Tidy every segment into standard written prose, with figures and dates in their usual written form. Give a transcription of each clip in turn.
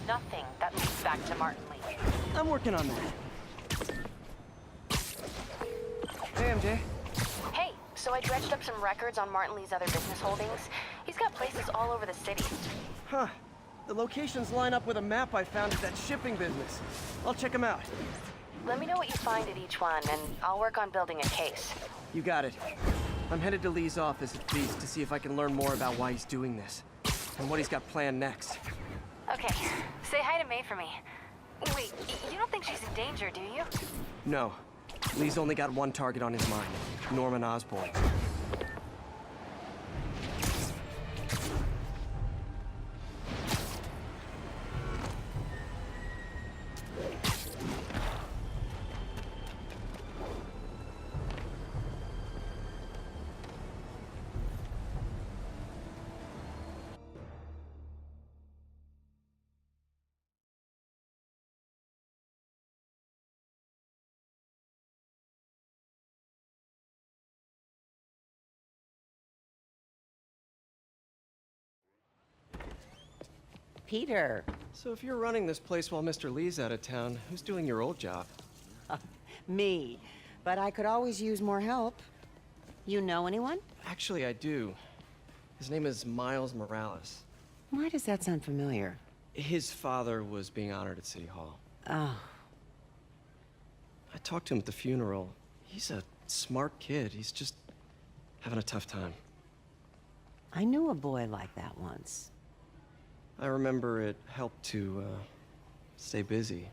nothing that leads back to Martin Lee. I'm working on that. Hey, MJ. Hey, so I dredged up some records on Martin Lee's other business holdings. He's got places all over the city. Huh. The locations line up with a map I found at that shipping business. I'll check them out. Let me know what you find at each one, and I'll work on building a case. You got it. I'm headed to Lee's office at Beast to see if I can learn more about why he's doing this, and what he's got planned next. Okay, say hi to May for me. Wait, you don't think she's in danger, do you? No. Lee's only got one target on his mind, Norman Osborn. Peter. So if you're running this place while Mr. Lee's out of town, who's doing your old job? Me. But I could always use more help. You know anyone? Actually, I do. His name is Miles Morales. Why does that sound familiar? His father was being honored at City Hall. Oh. I talked to him at the funeral. He's a smart kid. He's just having a tough time. I knew a boy like that once. I remember it helped to, stay busy.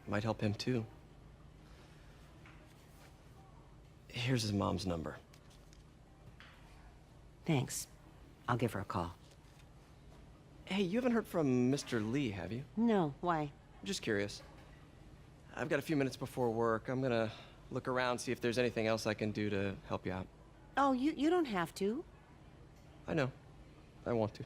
Might help him, too. Here's his mom's number. Thanks. I'll give her a call. Hey, you haven't heard from Mr. Lee, have you? No, why? Just curious. I've got a few minutes before work. I'm gonna look around, see if there's anything else I can do to help you out. Oh, you don't have to. I know. I want to.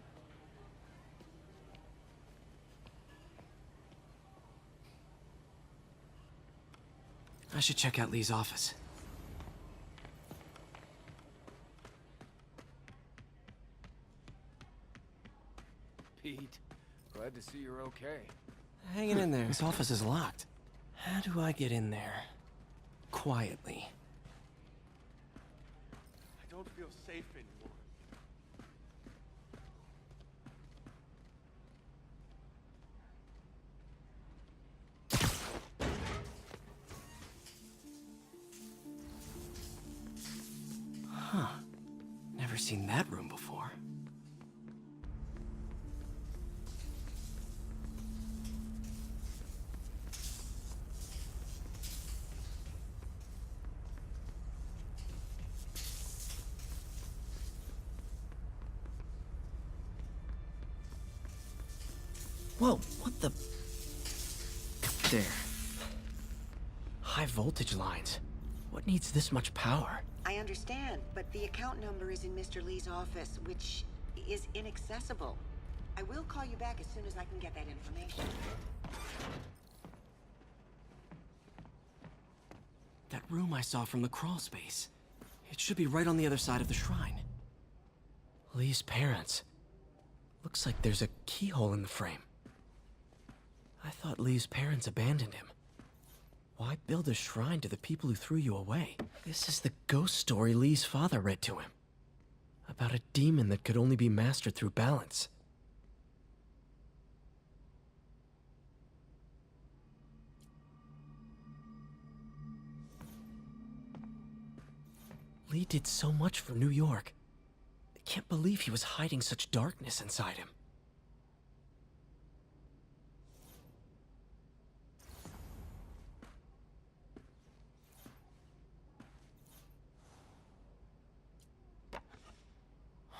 I should check out Lee's office. Pete, glad to see you're okay. Hanging in there. His office is locked. How do I get in there? Quietly. I don't feel safe anymore. Huh. Never seen that room before. Whoa, what the... There. High voltage lines. What needs this much power? I understand, but the account number is in Mr. Lee's office, which is inaccessible. I will call you back as soon as I can get that information. That room I saw from the crawl space. It should be right on the other side of the shrine. Lee's parents. Looks like there's a keyhole in the frame. I thought Lee's parents abandoned him. Why build a shrine to the people who threw you away? This is the ghost story Lee's father read to him. About a demon that could only be mastered through balance. Lee did so much for New York. I can't believe he was hiding such darkness inside him.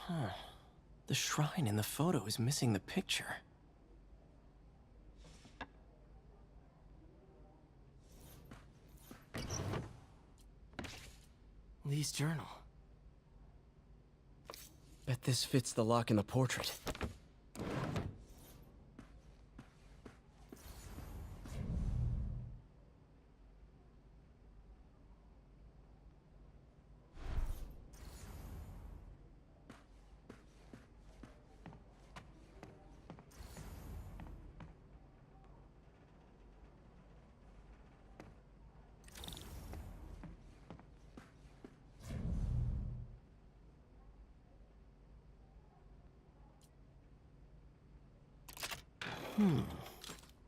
Huh. The shrine in the photo is missing the picture. Lee's journal. Bet this fits the lock in the portrait.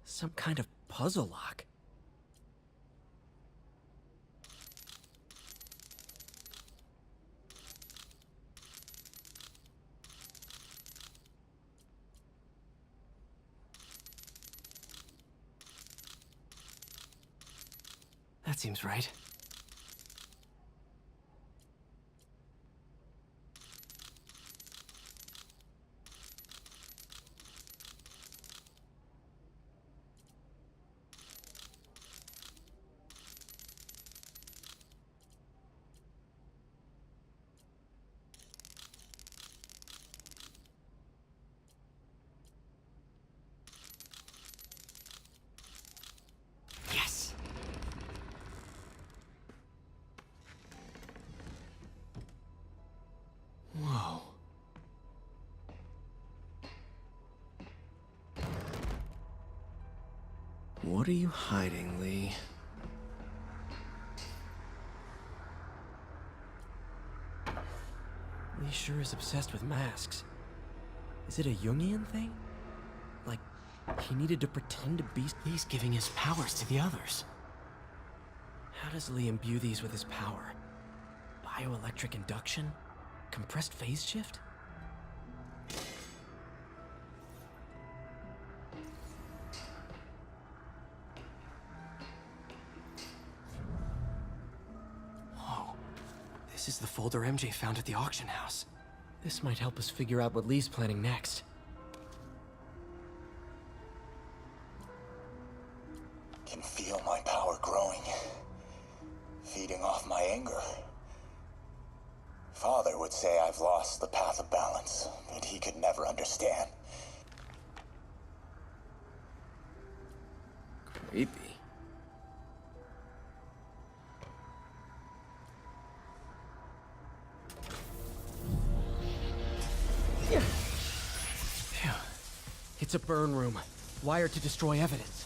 Some kind of puzzle lock. That seems right. Yes! Whoa. What are you hiding, Lee? Lee sure is obsessed with masks. Is it a Jungian thing? Like, he needed to pretend to be... He's giving his powers to the others. How does Lee imbue these with his power? Bioelectric induction? Compressed phase shift? Whoa. This is the folder MJ found at the auction house. This might help us figure out what Lee's planning next. Can feel my power growing, feeding off my anger. Father would say I've lost the path of balance, that he could never understand. Creepy. Phew. It's a burn room, wired to destroy evidence.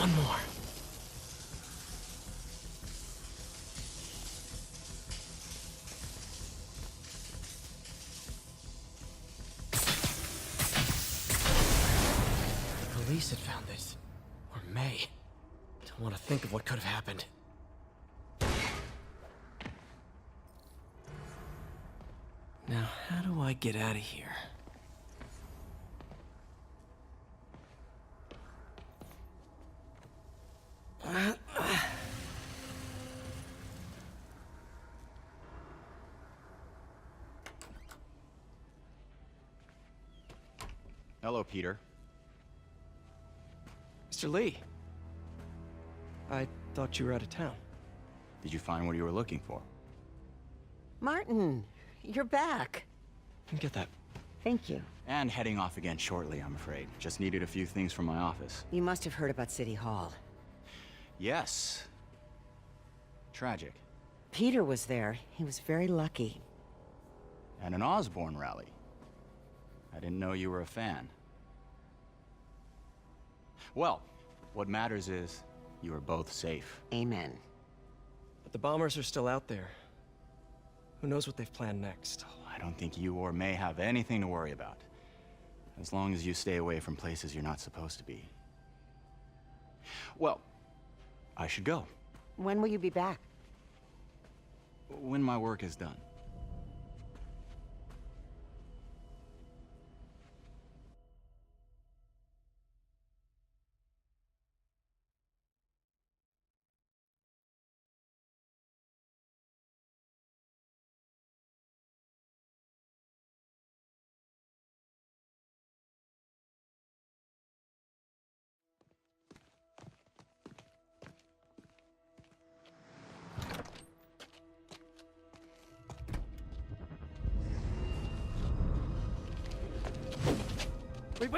One more. The police had found this. Or may. Don't want to think of what could have happened. Now, how do I get out of here? Hello, Peter. Mr. Lee. I thought you were out of town. Did you find what you were looking for? Martin, you're back. Get that. Thank you. And heading off again shortly, I'm afraid. Just needed a few things from my office. You must have heard about City Hall. Yes. Tragic. Peter was there. He was very lucky. And an Osborne rally. I didn't know you were a fan. Well, what matters is you are both safe. Amen. But the bombers are still out there. Who knows what they've planned next? I don't think you or May have anything to worry about. As long as you stay away from places you're not supposed to be. Well, I should go. When will you be back? When my work is done.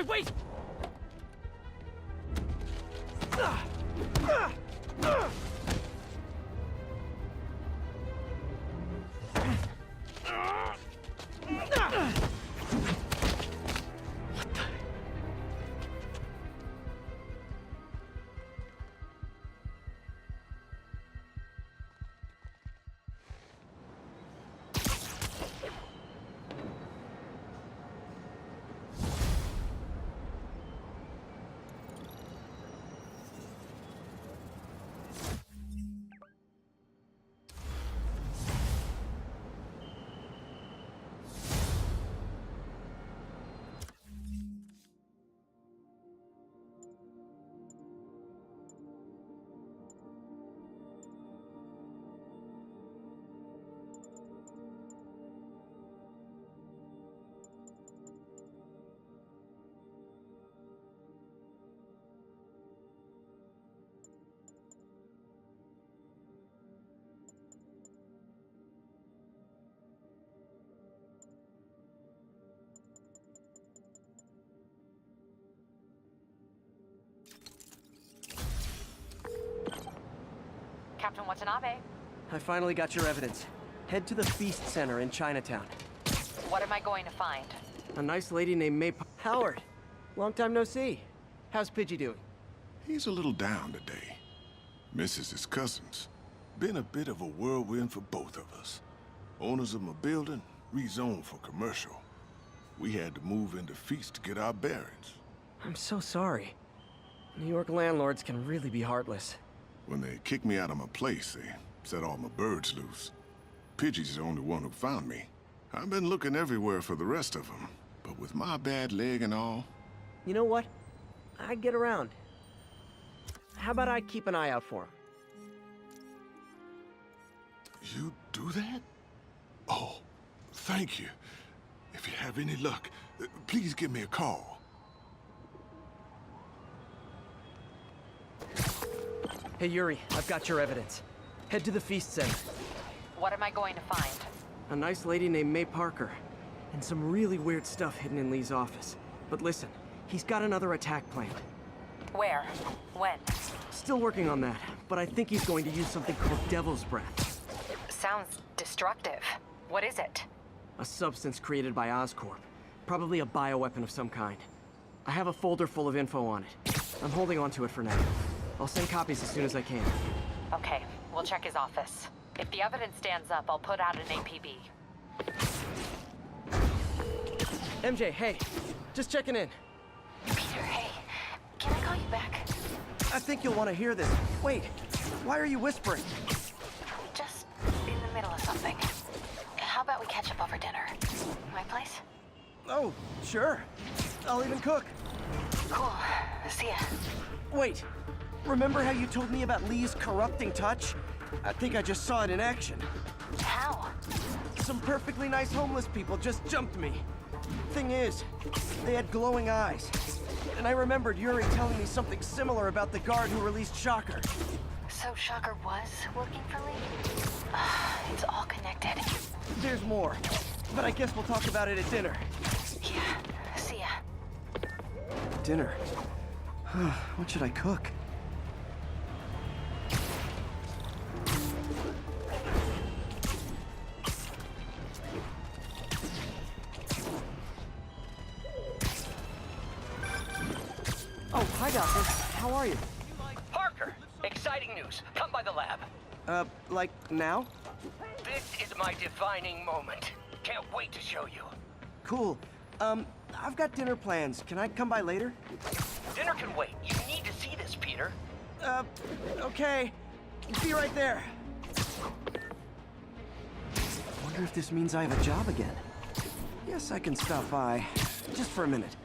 Wait! Captain Watanabe. I finally got your evidence. Head to the Feast Center in Chinatown. What am I going to find? A nice lady named Howard. Long time no see. How's Pidgey doing? He's a little down today. Misses his cousins. Been a bit of a whirlwind for both of us. Owners of my building rezoned for commercial. We had to move into Feast to get our bearings. I'm so sorry. New York landlords can really be heartless. When they kicked me out of my place, they set all my birds loose. Pidgey's the only one who found me. I've been looking everywhere for the rest of them, but with my bad leg and all... You know what? I get around. How about I keep an eye out for him? You do that? Oh, thank you. If you have any luck, please give me a call. Hey, Yuri, I've got your evidence. Head to the Feast Center. What am I going to find? A nice lady named May Parker. And some really weird stuff hidden in Lee's office. But listen, he's got another attack planned. Where? When? Still working on that, but I think he's going to use something called Devil's Breath. Sounds destructive. What is it? A substance created by Oscorp. Probably a bioweapon of some kind. I have a folder full of info on it. I'm holding on to it for now. I'll send copies as soon as I can. Okay, we'll check his office. If the evidence stands up, I'll put out an APB. MJ, hey. Just checking in. Peter, hey. Can I call you back? I think you'll want to hear this. Wait, why are you whispering? Just in the middle of something. How about we catch up over dinner? My place? Oh, sure. I'll even cook. Cool. See ya. Wait, remember how you told me about Lee's corrupting touch? I think I just saw it in action. How? Some perfectly nice homeless people just jumped me. Thing is, they had glowing eyes. And I remembered Yuri telling me something similar about the guard who released Shocker. So Shocker was working for Lee? It's all connected. There's more, but I guess we'll talk about it at dinner. Yeah, see ya. Dinner? What should I cook? Oh, hi, Doctor. How are you? Parker, exciting news. Come by the lab. Like now? This is my defining moment. Can't wait to show you. Cool. I've got dinner plans. Can I come by later? Dinner can wait. You need to see this, Peter. Okay. Be right there. Wonder if this means I have a job again. Guess I can stop by. Just for a minute.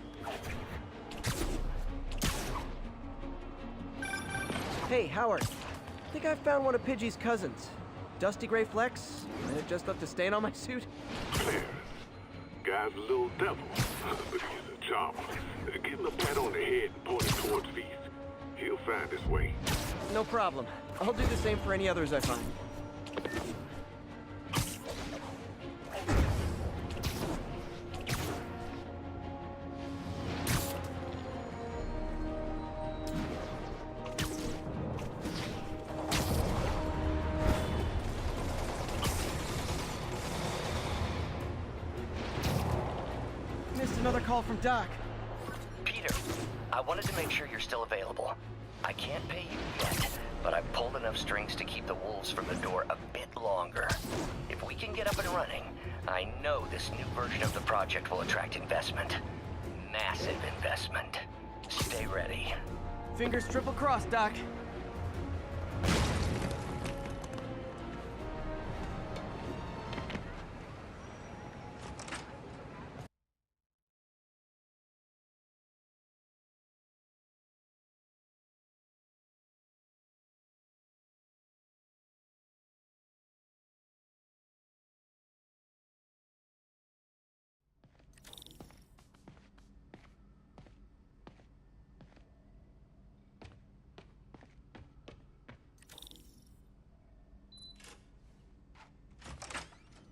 Hey, Howard. I think I found one of Pidgey's cousins. Dusty gray flecks. Might have just left a stain on my suit. Clear. Guy's a little devil, but he's a charmer. Give him a pat on the head and point him towards Feast. He'll find his way. No problem. I'll do the same for any others I find. Missed another call from Doc. Peter, I wanted to make sure you're still available. I can't pay you yet, but I've pulled enough strings to keep the wolves from the door a bit longer. If we can get up and running, I know this new version of the project will attract investment. Massive investment. Stay ready. Fingers triple crossed, Doc.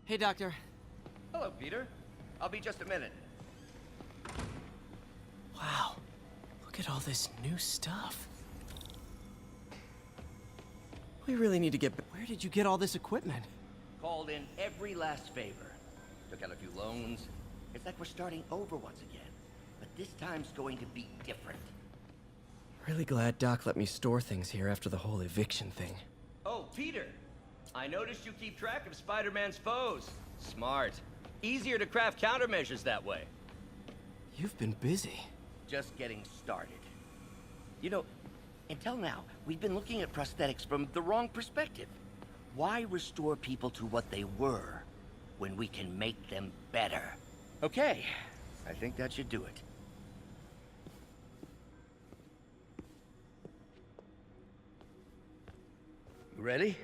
Hey, Doctor. Hello, Peter. I'll be just a minute. Wow. Look at all this new stuff. We really need to get... Where did you get all this equipment? Called in every last favor. Took out a few loans. It's like we're starting over once again. But this time's going to be different. Really glad Doc let me store things here after the whole eviction thing. Oh, Peter! I noticed you keep track of Spider-Man's foes. Smart. Easier to craft countermeasures that way. You've been busy. Just getting started. You know, until now, we've been looking at prosthetics from the wrong perspective. Why restore people to what they were when we can make them better? Okay, I think that should do it. You ready?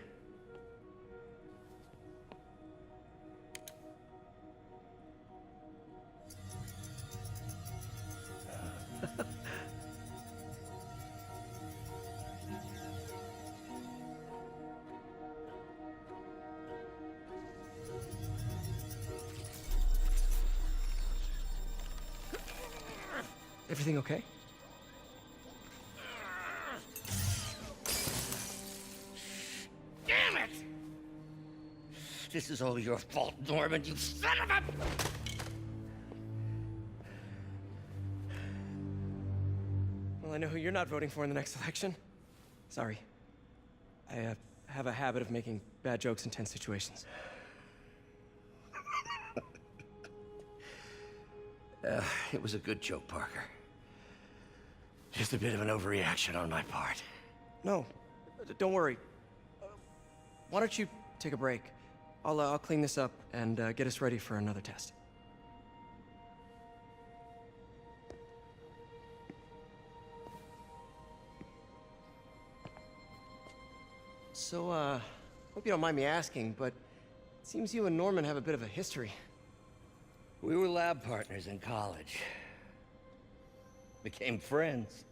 Everything okay? Damn it! This is all your fault, Norman, you son of a... Well, I know who you're not voting for in the next election. Sorry. I have a habit of making bad jokes in tense situations. It was a good joke, Parker. Just a bit of an overreaction on my part. No, don't worry. Why don't you take a break? I'll clean this up and get us ready for another test. So, hope you don't mind me asking, but it seems you and Norman have a bit of a history. We were lab partners in college. Became friends.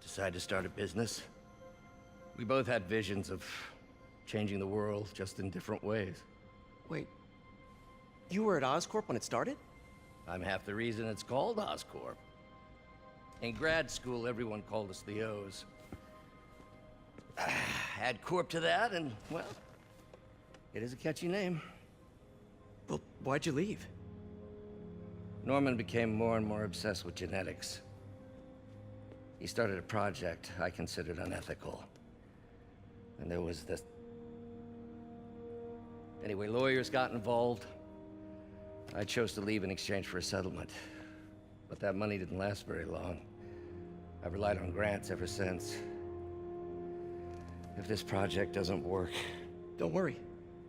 Decided to start a business. We both had visions of changing the world, just in different ways. Wait, you were at Oscorp when it started? I'm half the reason it's called Oscorp. In grad school, everyone called us the O's. Add Corp to that, and, well, it is a catchy name. Well, why'd you leave? Norman became more and more obsessed with genetics. He started a project I considered unethical. And there was this... Anyway, lawyers got involved. I chose to leave in exchange for a settlement. But that money didn't last very long. I've relied on grants ever since. If this project doesn't work... Don't worry.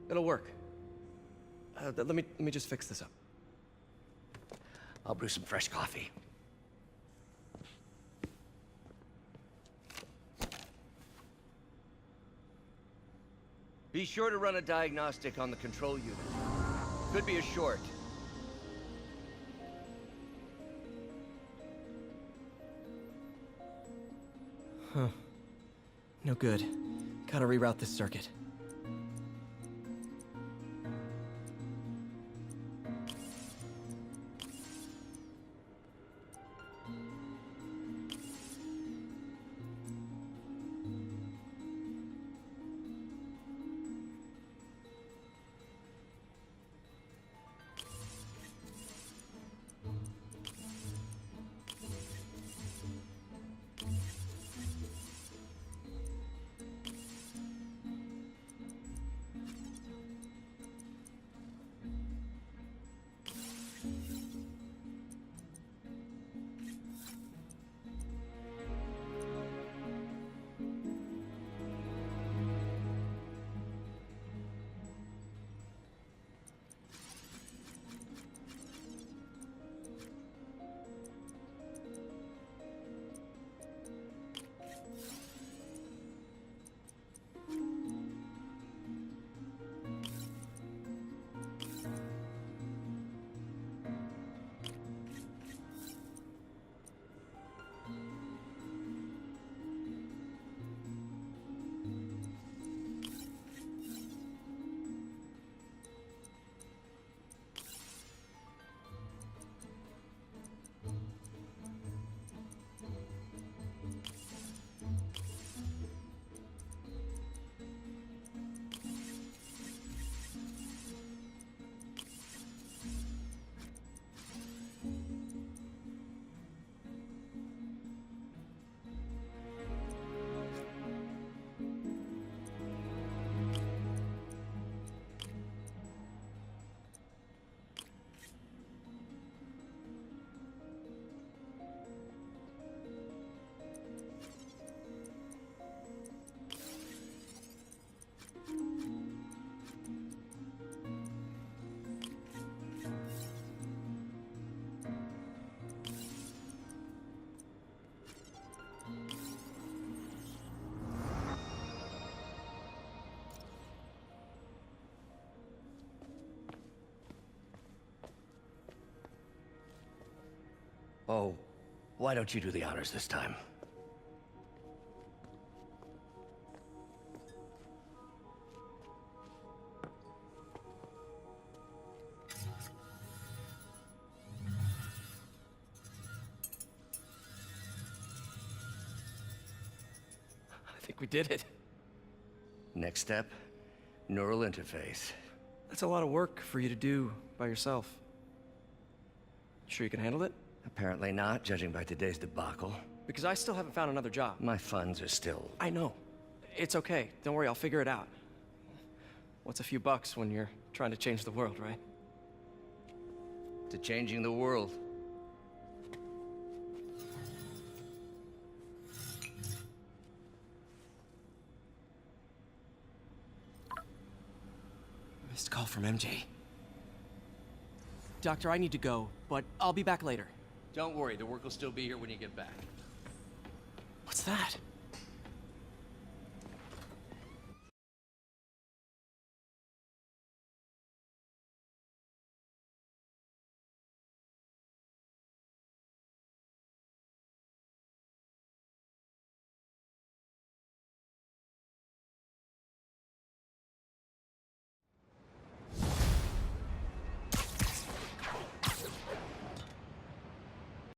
It'll work. Let me just fix this up. I'll brew some fresh coffee. Be sure to run a diagnostic on the control unit. Could be a short. Huh. No good. Gotta reroute this circuit. Oh, why don't you do the honors this time? I think we did it. Next step, neural interface. That's a lot of work for you to do by yourself. Sure you can handle it? Apparently not, judging by today's debacle. Because I still haven't found another job. My funds are still... I know. It's okay. Don't worry, I'll figure it out. What's a few bucks when you're trying to change the world, right? to changing the world. Missed call from MJ. Doctor, I need to go, but I'll be back later. Don't worry, the work will still be here when you get back. What's that?